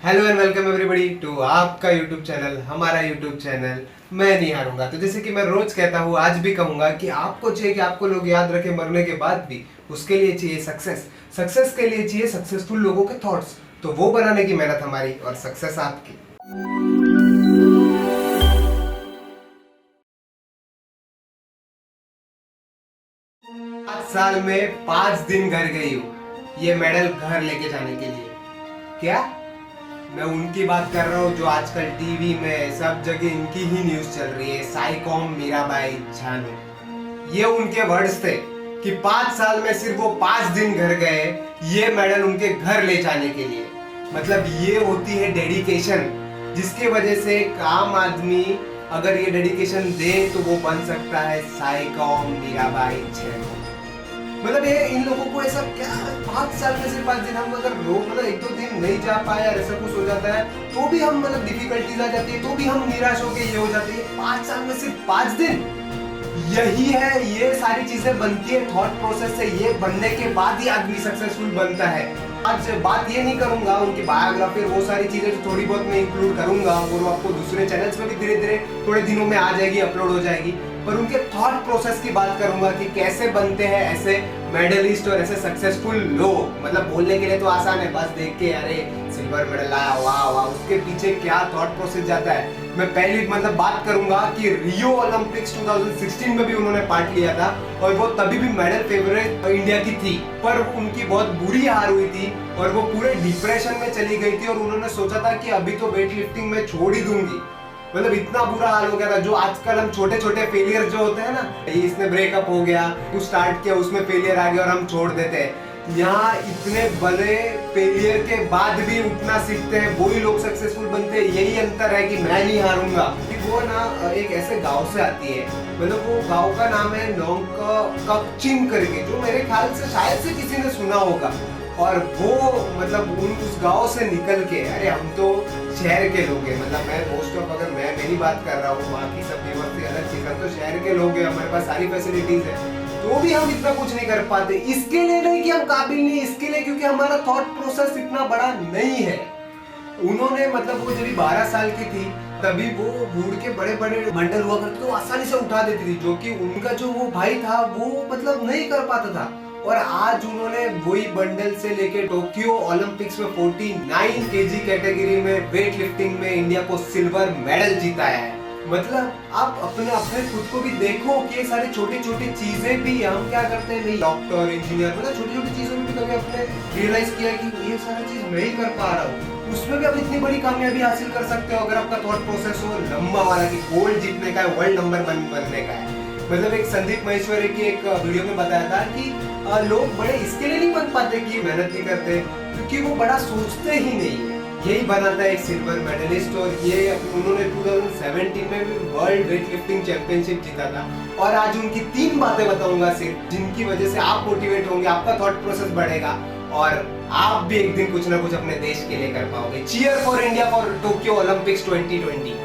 Hello and welcome everybody to आपका YouTube channel, हमारा YouTube channel मैं नहीं हारूंगा। तो जैसे कि मैं रोज कहता हूँ, आज भी कहूंगा कि आपको चाहिए कि आपको लोग याद रखें मरने के बाद भी, उसके लिए चाहिए सक्सेस। सक्सेस के लिए चाहिए सक्सेसफुल लोगों के थॉट्स। तो वो बनाने की मेहनत हमारी और सक्सेस आपकी। 5 साल में 5 दिन घर गई हूँ ये मेडल घर लेके जाने के लिए। क्या मैं उनकी बात कर रहा हूँ जो आजकल टीवी में सब जगह इनकी ही न्यूज चल रही है, साइकॉम मीराबाई चानू। ये उनके वर्ड्स थे कि 5 साल में सिर्फ वो 5 दिन घर गए ये मेडल उनके घर ले जाने के लिए। मतलब ये होती है डेडिकेशन, जिसकी वजह से एक आम आदमी अगर ये डेडिकेशन दे तो वो बन सकता है साइकॉम मीराबाई चानू। मतलब ये इन लोगों को ऐसा क्या 5 साल में सिर्फ 5 दिन, हम अगर रोज मतलब 1-2 दिन नहीं जा पाए और ऐसा कुछ हो जाता है तो भी हम मतलब डिफिकल्टीज आ जाती है तो भी हम निराश होके ये हो जाते हैं। 5 साल में सिर्फ 5 दिन, यही है, ये सारी चीजें बनती है थॉट प्रोसेस से। ये बनने के बाद ही आदमी सक्सेसफुल बनता है। आज बात ये नहीं करूंगा उनकी बायोग्राफी, वो सारी चीजें जो थोड़ी बहुत मैं इंक्लूड करूंगा और वो आपको दूसरे चैनल्स में भी धीरे धीरे थोड़े दिनों में आ जाएगी, अपलोड हो जाएगी। पर उनके थॉट प्रोसेस की बात करूंगा कि कैसे बनते हैं ऐसे मेडलिस्ट और ऐसे सक्सेसफुल लोग। मतलब बोलने के लिए तो आसान है, बस देख के अरे सिल्वर मेडल आया वाह वाह, उसके पीछे क्या थॉट प्रोसेस जाता है। मैं पहली मतलब बात करूंगा कि रियो ओलंपिक्स 2016 में भी उन्होंने पार्ट लिया था और वो तभी भी मेडल फेवरेट इंडिया की थी, पर उनकी बहुत बुरी हार हुई थी और वो पूरे डिप्रेशन में चली गई थी और उन्होंने सोचा था कि अभी तो वेट लिफ्टिंग में छोड़ ही दूंगी। मतलब इतना बुरा हाल हो गया था। जो आजकल हम छोटे छोटे फेलियर जो होते हैं ना, इसने ब्रेकअप हो गया, कुछ स्टार्ट किया उसमें फेलियर आ गया और हम छोड़ देते हैं। यहाँ इतने बड़े फेलियर के बाद भी उतना सीखते हैं, वही लोग सक्सेसफुल बनते हैं। यही अंतर है कि मैं नहीं हारूंगा। वो ना एक ऐसे गांव से आती है, मतलब वो गांव का नाम है नोंगकचिन करके, जो मेरे ख्याल से शायद से किसी ने सुना होगा। और वो मतलब उस गांव से निकल के, अरे हम तो शहर के लोग हैं, मतलब मैं मोस्ट ऑफ, अगर मैं मेरी बात कर रहा हूँ, बाकी सब फेमस से अलग चीज, हम तो शहर के लोग हैं, हमारे पास सारी फैसिलिटीज है, तो भी हम इतना कुछ नहीं कर पाते। इसके लिए नहीं कि हम काबिल नहीं, इसके लिए क्योंकि हमारा थॉट प्रोसेस इतना बड़ा नहीं है। उन्होंने मतलब वो जब 12 साल की थी तभी वो वुड के बड़े बड़े बंडल हुआ करते तो आसानी से उठा देती थी, जो कि उनका जो वो भाई था वो मतलब नहीं कर पाता था। और आज उन्होंने वही बंडल से लेके टोक्यो ओलंपिक्स में 49 केजी कैटेगरी में वेट लिफ्टिंग में इंडिया को सिल्वर मेडल जीताया है। मतलब आप अपने अपने खुद को भी देखो कि ये सारी छोटी छोटी चीजें भी हम क्या करते हैं, नहीं डॉक्टर इंजीनियर, मतलब छोटी छोटी चीजों में भी कभी आपने रियलाइज किया कि ये सारी चीज नहीं कर पा रहा हूँ, उसमें भी आप इतनी बड़ी कामयाबी हासिल कर सकते हो अगर आपका थॉट प्रोसेस हो लंबा वाला कि गोल्ड जीतने का है, वर्ल्ड नंबर बनने का है। मतलब एक संदीप महेश्वरी की एक वीडियो में बताया था कि लोग बड़े इसके लिए नहीं बन पाते कि मेहनत नहीं करते, क्योंकि वो बड़ा सोचते ही नहीं है। यही बनाता है एक सिल्वर मेडलिस्ट। और ये उन्होंने 2017 में भी वर्ल्ड वेट लिफ्टिंग चैंपियनशिप जीता था। और आज उनकी 3 बातें बताऊंगा सिर्फ, जिनकी वजह से आप मोटिवेट होंगे, आपका थॉट प्रोसेस बढ़ेगा और आप भी एक दिन कुछ ना कुछ अपने देश के लिए कर पाओगे। Cheer for India for Tokyo Olympics 2020।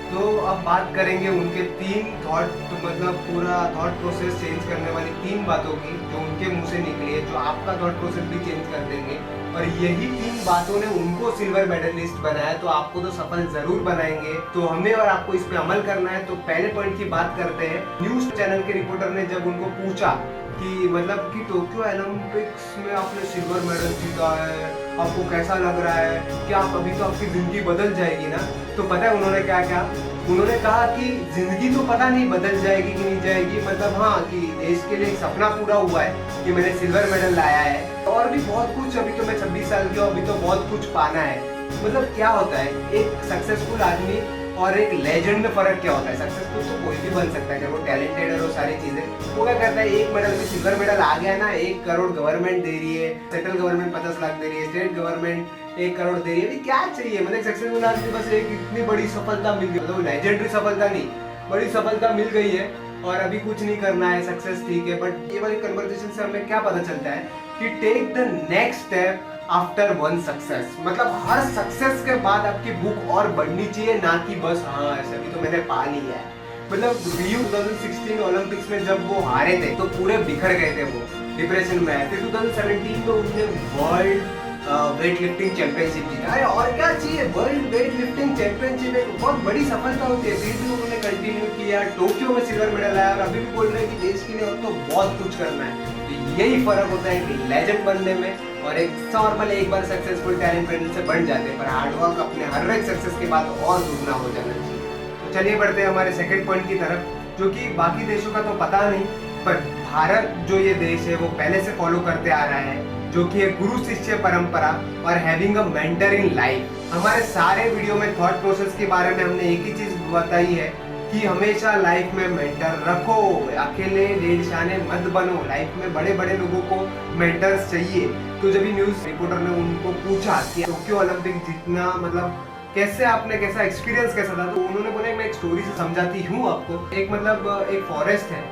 तो अब बात करेंगे उनके 3 थॉट, मतलब पूरा थॉट प्रोसेस चेंज करने वाली 3 बातों की जो उनके मुंह से निकली है, जो आपका थॉट प्रोसेस भी चेंज कर देंगे। और यही 3 बातों ने उनको सिल्वर मेडलिस्ट बनाया, तो आपको तो सफल जरूर बनाएंगे। तो हमें और आपको इस पे अमल करना है। तो पहले पॉइंट की बात करते हैं। न्यूज चैनल के रिपोर्टर ने जब उनको पूछा कि मतलब कि टोक्यो ओलंपिक्स में आपने सिल्वर मेडल जीता है, आपको कैसा लग रहा है, क्या आप अभी तो आपकी जिंदगी बदल जाएगी ना? तो पता है उन्होंने क्या कहा? उन्होंने कहा कि जिंदगी तो पता नहीं बदल जाएगी कि नहीं जाएगी, मतलब हाँ कि देश के लिए एक सपना पूरा हुआ है कि मैंने सिल्वर मेडल लाया है, और भी बहुत कुछ, अभी तो मैं 26 साल की हूँ, अभी तो बहुत कुछ पाना है। मतलब क्या होता है एक सक्सेसफुल आदमी और एक लेजेंड में फर्क क्या होता है? सक्सेसफुल तो कोई भी बन सकता है जब वो टैलेंटेड है और सारी चीजें। वो क्या करता है, एक मेडल में सिल्वर मेडल आ गया ना, 1 करोड़ गवर्नमेंट दे रही है, सेंट्रल गवर्नमेंट 50 लाख दे रही है, स्टेट गवर्नमेंट 1 करोड़ दे रही है, क्या चाहिए? मतलब सक्सेसफुल आदमी बस एक इतनी बड़ी सफलता मिल गई, मतलब लेजेंडरी सफलता नहीं, बड़ी सफलता मिल गई है और अभी कुछ नहीं करना है, सक्सेस ठीक है। बट ये वाली कन्वर्सेशन से हमें क्या पता चलता है कि take the next step after one success. मतलब हर सक्सेस के बाद आपकी बुक और बढ़नी चाहिए, ना कि बस हाँ अभी तो मैंने पा लिया है। मतलब रियो 2016 ओलंपिक्स में जब वो हारे थे तो पूरे बिखर गए थे, वो डिप्रेशन में आए। फिर 2017 में उन्होंने वर्ल्ड वेट लिफ्टिंग चैंपियनशिप जीता। अरे और क्या चाहिए, वर्ल्ड वेट लिफ्टिंग चैंपियनशिप एक बहुत बड़ी सफलता होती है। फिर भी उन्होंने कंटिन्यू किया, टोक्यो में सिल्वर मेडल आया और अभी भी बोल रहे हैं कि देश के लिए और तो बहुत कुछ करना है। तो यही फर्क होता है कि लेजेंड बनने में और एक नॉर्मल एक बार सक्सेसफुल टैलेंट बनने से बन जाते हैं, पर हार्डवर्क अपने हर एक सक्सेस के बाद और दुगना हो जाना चाहिए। तो चलिए बढ़ते हैं हमारे सेकंड पॉइंट की तरफ, जो कि बाकी देशों का तो पता नहीं, पर भारत जो ये देश है वो पहले से फॉलो करते आ रहा है, जो कि है गुरु शिष्य परंपरा और having a mentor in life. हमारे सारे वीडियो में थॉट प्रोसेस के बारे में हमने एक ही चीज बताई है कि हमेशा लाइफ में मेंटर रखो, अकेले डेढ़शाने मत बनो। लाइफ में बड़े बड़े लोगों को मेंटर्स चाहिए। तो जब न्यूज रिपोर्टर ने उनको पूछा कि टोक्यो ओलंपिक जीतना मतलब कैसे, आपने कैसा एक्सपीरियंस कैसा था, तो उन्होंने बोला मैं एक स्टोरी से समझाती हूँ आपको। एक मतलब एक फॉरेस्ट है,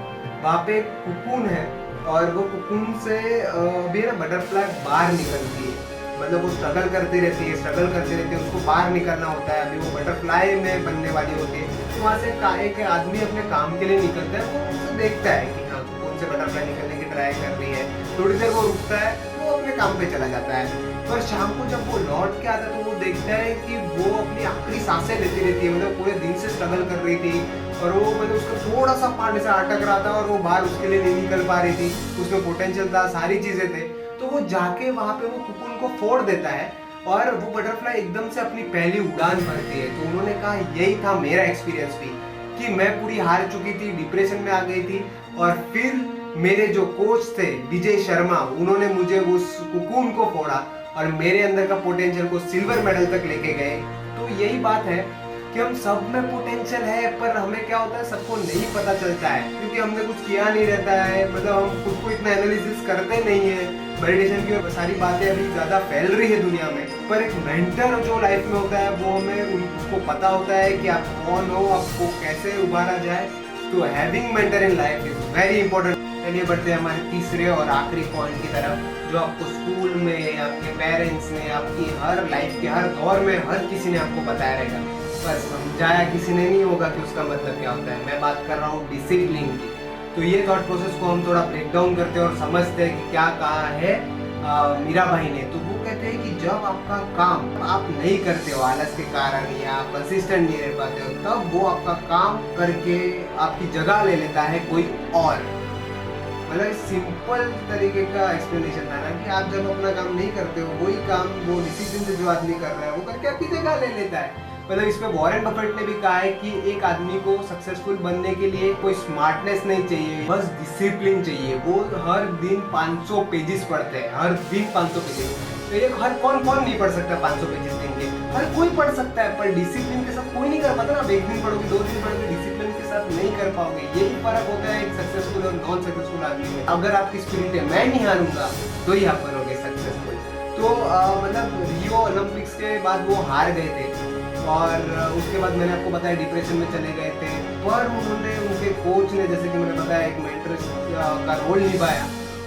वहाँ पे एक कुकुन है और वो कुकुन से भी ना बटरफ्लाई बाहर निकलती है। मतलब वो स्ट्रगल करती रहती है, उसको बाहर निकलना होता है। अभी वो बटरफ्लाई में बनने वाली होती है, तो वहाँ से एक आदमी अपने काम के लिए निकलता है। वो उसे देखता है कि हाँ कुकुन से बटरफ्लाई निकलने की ट्राई कर रही है। थोड़ी देर वो रुकता है, वो अपने काम पे चला जाता है। पर शाम को जब वो लौट के आता है तो वो देखता है कि वो अपनी आखिरी सांसें लेती रहती है। मतलब पूरे दिन से स्ट्रगल कर रही थी और वो मतलब उसका थोड़ा सा पार्ट ऐसा अटक रहा था और वो बाहर उसके लिए नहीं निकल पा रही थी। उसमें पोटेंशियल था, सारी चीजें थे। तो वो जाके वहां पे वो कुकुन को फोड़ देता है और वो बटरफ्लाई एकदम से अपनी पहली उड़ान भरती है। तो उन्होंने कहा यही था मेरा एक्सपीरियंस भी, कि मैं पूरी हार चुकी थी, डिप्रेशन में आ गई थी, और फिर मेरे जो कोच थे विजय शर्मा, उन्होंने मुझे उस कुकुन को फोड़ा और मेरे अंदर का पोटेंशियल को सिल्वर मेडल तक लेके गए। तो यही बात है कि हम सब में पोटेंशियल है, पर हमें क्या होता है सबको नहीं पता चलता है, क्योंकि हमने कुछ किया नहीं रहता है। मतलब हम खुद को इतना एनालिसिस करते नहीं है। मेडिटेशन की सारी बातें अभी ज़्यादा फैल रही है दुनिया में, पर एक मेंटर जो लाइफ में होता है वो हमें उसको पता होता है कि आप कौन हो, आपको कैसे उभारा जाए। तो having mentor in life is very important. चलिए बढ़ते हैं हमारे तीसरे और आखिरी पॉइंट की तरफ, जो आपको स्कूल में, आपके पेरेंट्स ने, आपकी हर लाइफ के हर दौर में हर किसी ने आपको बताया रहेगा, पर समझाया किसी ने नहीं होगा कि उसका मतलब क्या होता है। मैं बात कर रहा हूँ डिसिप्लिन की। तो ये थॉट प्रोसेस को हम थोड़ा ब्रेक डाउन करते हैं और समझते हैं कि क्या कहा है मीरा भाई ने। तो वो कहते हैं कि जब आपका काम आप नहीं करते हो आलस के कारण या कंसिस्टेंट नहीं रह पाते हो, तब वो आपका काम करके आपकी जगह ले लेता है कोई और। मतलब सिंपल तरीके का एक्सप्लेनेशन था ना कि आप जब अपना काम नहीं करते हो, वही काम वो डिसिप्लिन से जो आदमी कर रहा है वो करके आपकी जगह ले लेता है। मतलब इसमें वॉरेन बफेट ने भी कहा है कि एक आदमी को सक्सेसफुल बनने के लिए कोई स्मार्टनेस नहीं चाहिए, बस डिसिप्लिन चाहिए। वो हर दिन 500 पेजेस पढ़ते हैं, हर दिन 500 पेजेस। तो ये हर कौन नहीं पढ़ सकता 500 पेजेस दिन के, हर कोई पढ़ सकता है, पर डिसिप्लिन के साथ कोई नहीं कर पाता ना। आप एक दिन पढ़ोगे, 2 दिन पढ़ोगे, डिसिप्लिन के साथ नहीं कर पाओगे। यही फर्क होता है एक सक्सेसफुल और नॉन सक्सेसफुल आदमी में। अगर आपकी स्पिरिट है मैं नहीं हारूंगा, तो ही आप बनोगे सक्सेसफुल। तो मतलब रियो ओलंपिक्स के बाद वो हार गए थे और उसके बाद मैंने आपको बताया डिप्रेशन में चले गए थे, पर उन्होंने, उनके कोच ने, जैसे कि मैंने बताया, एक मेंटर का रोल निभाया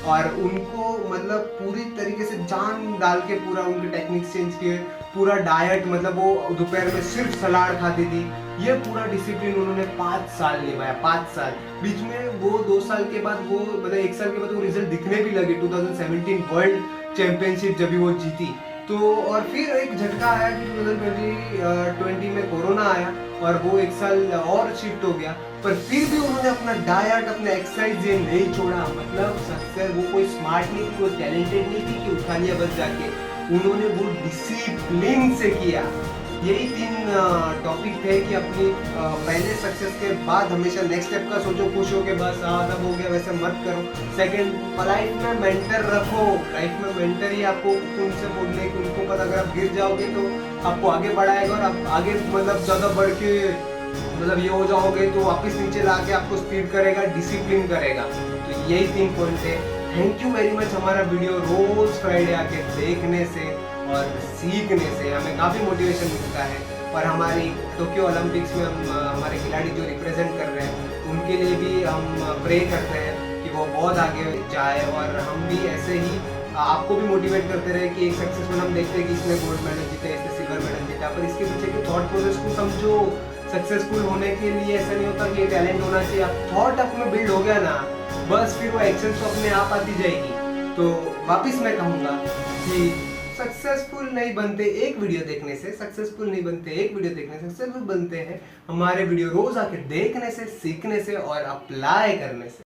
और उनको मतलब पूरी तरीके से जान डाल के पूरा उनके टेक्निक्स चेंज किए, पूरा डाइट, मतलब वो दोपहर में सिर्फ सलाद खाती थी। ये पूरा डिसिप्लिन उन्होंने 5 साल निभाया, 5 साल। बीच में वो 2 साल के बाद वो मतलब 1 साल के बाद वो रिजल्ट दिखने भी लगे। 2017 वर्ल्ड चैंपियनशिप जब भी वो जीती, तो और फिर एक झटका आया कि 2020 में कोरोना आया और वो 1 साल और शिफ्ट हो गया, पर फिर भी उन्होंने अपना डाइट, अपना एक्सरसाइज ये नहीं छोड़ा। मतलब सक्सेस, वो कोई स्मार्ट नहीं थी, वो टैलेंटेड नहीं थी कि उठा लिया बस जाके, उन्होंने वो डिसिप्लिन से किया। यही 3 टॉपिक थे कि अपनी पहले सक्सेस के बाद हमेशा नेक्स्ट स्टेप का सोचो, खुश हो के बस सब हो गया वैसे मत करो। सेकंड, लाइफ में मेंटर रखो। लाइफ में मेंटर ही आपको उनसे बोलने की, उनको पता, अगर आप गिर जाओगे तो आपको आगे बढ़ाएगा और आप आगे मतलब ज़्यादा बढ़ के मतलब ये हो जाओगे तो वापस नीचे ला के आपको स्पीड करेगा, डिसिप्लिन करेगा। तो यही 3 पॉइंट थे। Thank you very much. हमारा वीडियो रोज फ्राइडे आके देखने से और सीखने से हमें काफ़ी मोटिवेशन मिलता है। और हमारी टोक्यो ओलंपिक्स में हम हमारे खिलाड़ी जो रिप्रेजेंट कर रहे हैं उनके लिए भी हम प्रे करते हैं कि वो बहुत आगे जाए और हम भी ऐसे ही आपको भी मोटिवेट करते रहे कि एक सक्सेसफुल, हम देखते हैं कि इसने गोल्ड मेडल जीता, इसने सिल्वर मेडल जीता, पर इसके पीछे के थॉट प्रोसेस को समझो। सक्सेसफुल होने के लिए ऐसा नहीं होता कि टैलेंट होना चाहिए, आप थॉट आप में बिल्ड हो गया ना, बस फिर वो एक्शन तो अपने आप आती जाएगी। तो वापस मैं कहूँगा कि सक्सेसफुल नहीं बनते एक वीडियो देखने से, सक्सेसफुल नहीं बनते एक वीडियो देखने से, सक्सेसफुल बनते हैं हमारे वीडियो रोज आके देखने से, सीखने से और अप्लाई करने से।